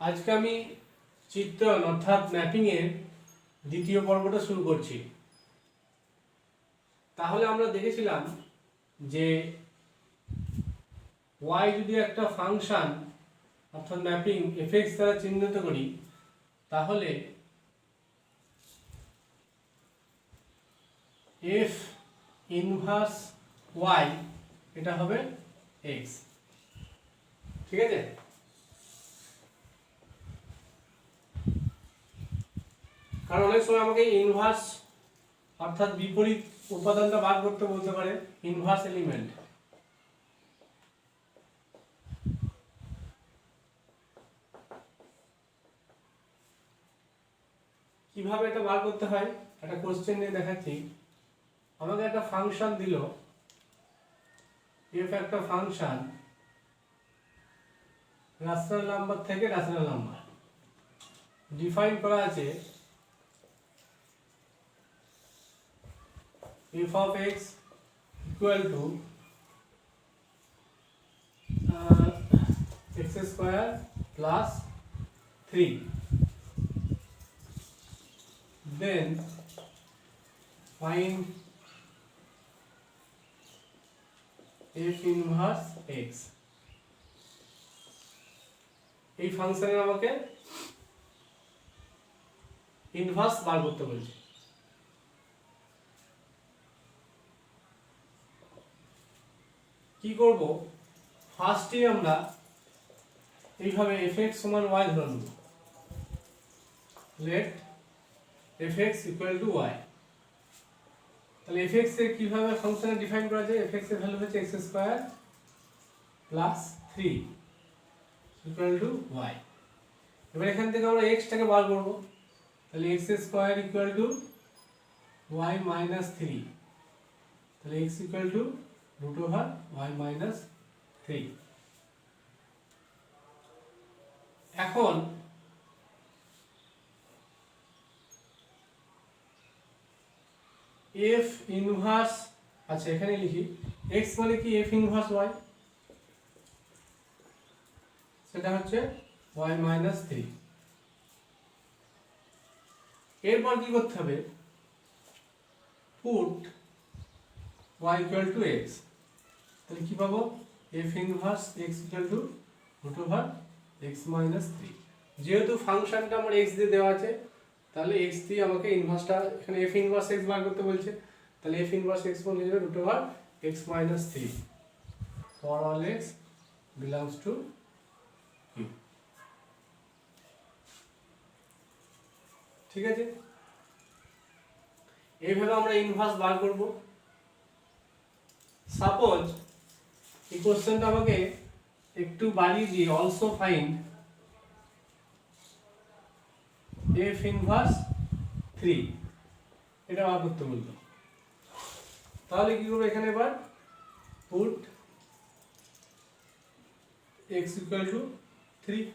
আজকে আমি চিত্রণ অর্থাৎ ম্যাপিং এর দ্বিতীয় পর্বটা শুরু করছি। তাহলে আমরা দেখেছিলাম যে y যদি একটা ফাংশন অর্থাৎ ম্যাপিং fx দ্বারা চিহ্নিত করি তাহলে f ইনভার্স y এটা হবে x। ঠিক আছে, কারণ অনেক সময় আমাকে ইনভার্স অর্থাৎ বিপরীত উপাদানটা বার করতে বলতে পারে, ইনভার্স এলিমেন্ট। কিভাবে এটা বার করতে হয় একটা কোশ্চেন নিয়ে দেখাচ্ছি। আমাকে একটা ফাংশন দিল, f একটা ফাংশন ন্যাচারাল নাম্বার থেকে ন্যাচারাল নাম্বার ডিফাইন করা আছে f of x equal to x square plus 3, then find f inverse x। এই ফাংশনের আমাকে ইনভার্স বার করতে বলছে। কি করব, ফার্স্টে আমরা এইভাবে fx সমান y ধরে নেব। Let fx equal to y। তাহলে fx এর কিভাবে ফাংশনে ডিফাইন করা যায়? fx এর ভ্যালু হচ্ছে x square plus 3 equal to y। এবার এখান থেকে আমরা x টাকে বার করব। তাহলে x square equal to y minus 3। তাহলে x equal to root over y minus 3। এখন f ইনভার্স, আচ্ছা এখানে লিখি x মানে কি f ইনভার্স y, সেটা হচ্ছে y মাইনাস 3। এরপর কি করতে হবে, put y equal to x। তাহলে কি পাবো, f inverse x equal to root over x minus 3। যেহেতু ফাংশনটা আমার x দিয়ে দেওয়া আছে তাহলে x দিয়ে আমাকে ইনভার্সটা, এখানে f ইনভার্স x বার করতে বলছে, তাহলে f ইনভার্স x বলে যাবে root over x minus 3 for all x belongs to q। ঠিক আছে, এইভাবে আমরা ইনভার্স বার করব। সাপোজ এই কোশ্চেনটা আমাকে একটু বাড়িয়ে দিয়ে অলসো ফাইন্ড f ইনভার্স 3 এটা বার করতে বললো। তাহলে কি করবো, এখানে এবার পুট x ইকুয়াল টু 3।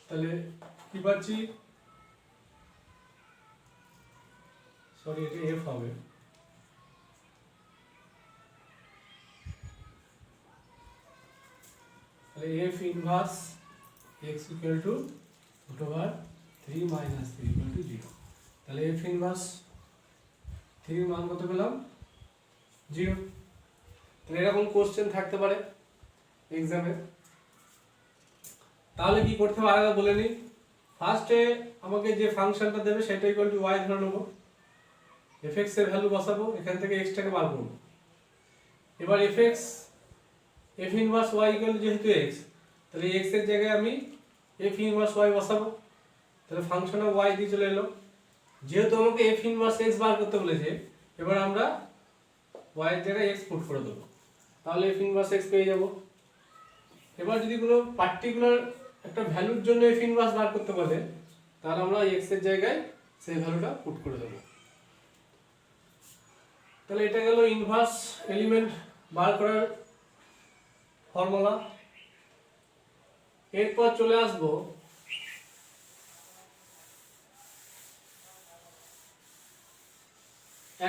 তাহলে কি পাচ্ছি, সরি এটা f হবে, তাহলে f inverse x equal to root over 3 minus 3 equal to 0। তাহলে f ইনভার্স 3 এর মান কত পেলাম, 0। তাহলে এরকম কোশ্চেন থাকতে পারে এক্সামে। তাহলে কি করতে হবে আগে বলে নিই। ফার্স্টে আমাকে যে ফাংশনটা দেবে সেটা ইকুয়াল টু y ধরে নেব, fx এর ভ্যালু বসাবো, এখান থেকে x টাকে বার করব। এবার fx f inverse y equal যেহেতু x, তাহলে x এর জায়গায় আমি f ইনভার্স y বসাবো। তাহলে ফাংশন অফ y দিয়ে চলে এলো। যেহেতু আমাকে f ইনভার্স x বার করতে বলেছে, এবার আমরা y এর জায়গায় x পুট করে দেবো, তাহলে f ইনভার্স x পেয়ে যাব। এবার যদি কোনো পার্টিকুলার একটা ভ্যালুর জন্য f ইনভার্স বার করতে বলে তাহলে আমরা x এর জায়গায় সেই ভ্যালুটা পুট করে দেবো। তাহলে এটা গেল ইনভার্স এলিমেন্ট বার করার ফর্মুলা। এরপর চলে আসবো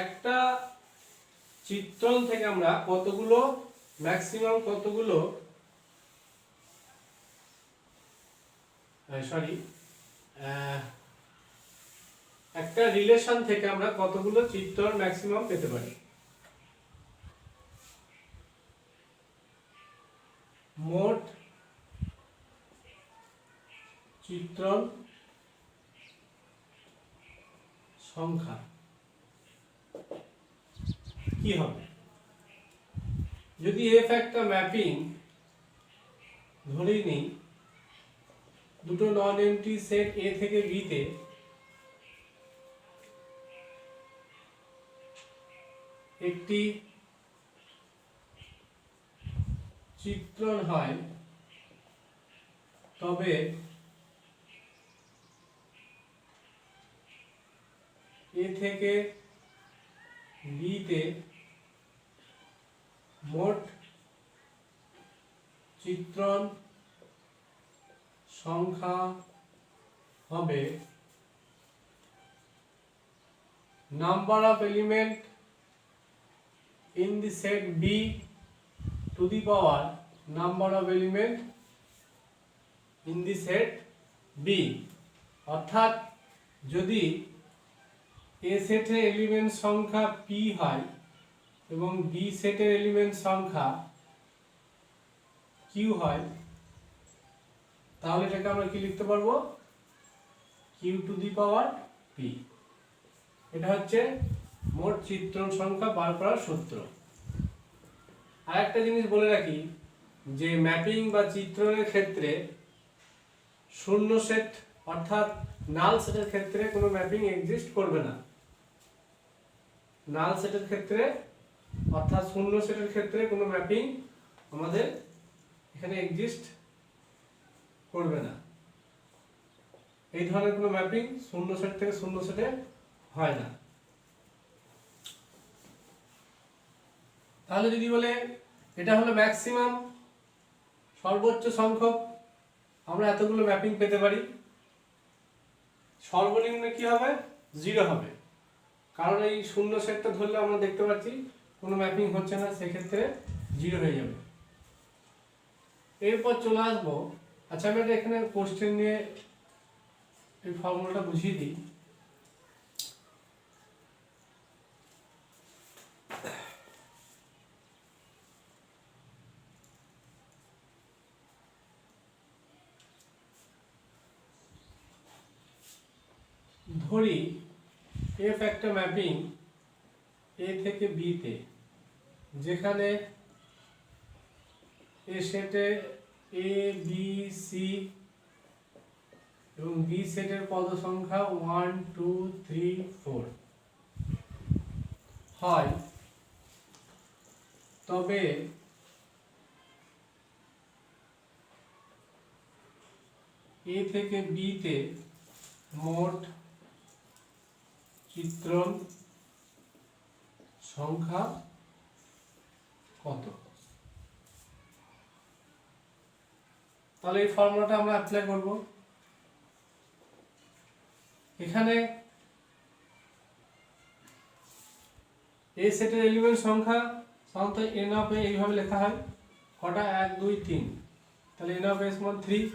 একটা চিত্রণ থেকে আমরা কতগুলো ম্যাক্সিমাম কতগুলো সরি, একটা রিলেশন থেকে আমরা কতগুলো চিত্রণ ম্যাক্সিমাম পেতে পারি। মোট চিত্রণ সংখ্যা কি হবে? যদি এফ একটা ম্যাপিং ধরেই নেই, দুটো নন এমটি সেট এ থেকে বি তে একটি চিত্রণ হয়, তবে এ থেকে বি তে মোট চিত্রণ সংখ্যা হবে number of element in the set B to the power number of element in the set B। অর্থাৎ যদি A সেটের এলিমেন্ট সংখ্যা P হয় এবং B সেটের এলিমেন্ট সংখ্যা Q হয়, তাহলে এটাকে আমরা কি লিখতে পারবো? Q to the power P। এটা হচ্ছে মোট চিত্রণ সংখ্যা বার করার সূত্র। আর একটা জিনিস বলে রাখি যে ম্যাপিং বা চিত্রণের ক্ষেত্রে শূন্য সেট অর্থাৎ নাল সেটের ক্ষেত্রে কোনো ম্যাপিং এক্সিস্ট করবে না। নাল সেটের ক্ষেত্রে অর্থাৎ শূন্য সেটের ক্ষেত্রে কোনো ম্যাপিং আমাদের এখানে এক্সিস্ট করবে না। এই ধরনের কোনো ম্যাপিং শূন্য সেট থেকে শূন্য সেটে হয় না। তাহলে যদি বলে এটা হলো ম্যাক্সিমাম, সর্বোচ্চ সংখ্যক আমরা এতগুলো ম্যাপিং পেতে পারি, সর্বনিম্ন কি হবে? 0 হবে, কারণ এই শূন্য সেটটা ধরলে আমরা দেখতে পাচ্ছি কোনো ম্যাপিং হচ্ছে না, সেক্ষেত্রে 0 হয়ে যাবে। এরপর চলে আসবো, আচ্ছা আমি এটা এখানে কোশ্চেন নিয়ে এই ফর্মুলাটা বুঝিয়ে দিই। ধরি এফ একটা ম্যাপিং এ থেকে বি তে, যেখানে এ সেটে এ বি সি এবং বি সেটের পদ সংখ্যা 1 2 3 4 হয়, তবে এ থেকে বি তে মোট চিত্রণ সংখ্যা কত? তাহলে এই ফর্মুলাটা আমরা অ্যাপ্লাই করব। এখানে এ সেটের এলিমেন্ট সংখ্যা সাধারণত এন অফ এ এইভাবে লেখা হয়, কটা? 1 2 3, তাহলে এন অফ এস মান 3।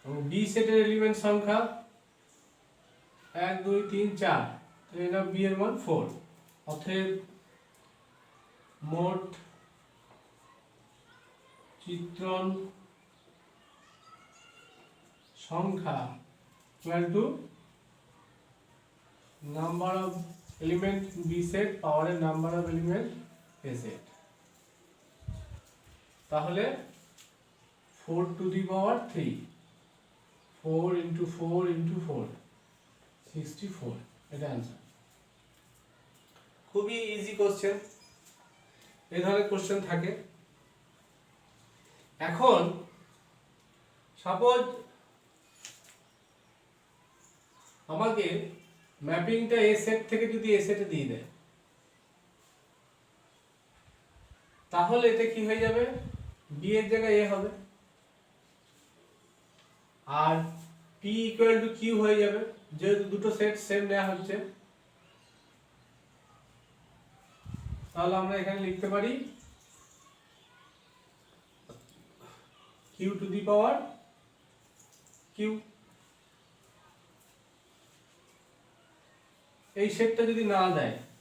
এবং বি সেটের এলিমেন্ট সংখ্যা 1 2 3 4, তাহলে এন অফ বি এর মান 4। অতএব মোট চিত্রণ সংখ্যা equal to number of element B set পাওয়ারের number of element A set. তাহলে 4 to the power 3, 4 into 4 into 4, 64, এটা অ্যান্সার। খুবই ইজি কোশ্চেন, এই ধরনের কোশ্চেন থাকে। এখন সাপোজ আমাকে ম্যাপিংটা এ সেট থেকে যদি এ সেটে দিয়ে দেয়, তাহলে এটা কি হয়ে যাবে? বি এর জায়গায় এ হবে, আর পি ইকুয়াল টু কিউ হয়ে যাবে, যেহেতু দুটো সেট সেম নেওয়া হচ্ছে। তাহলে আমরা এখানে লিখতে পারি Q to the power Q. এই সেটটা যদি না দেয়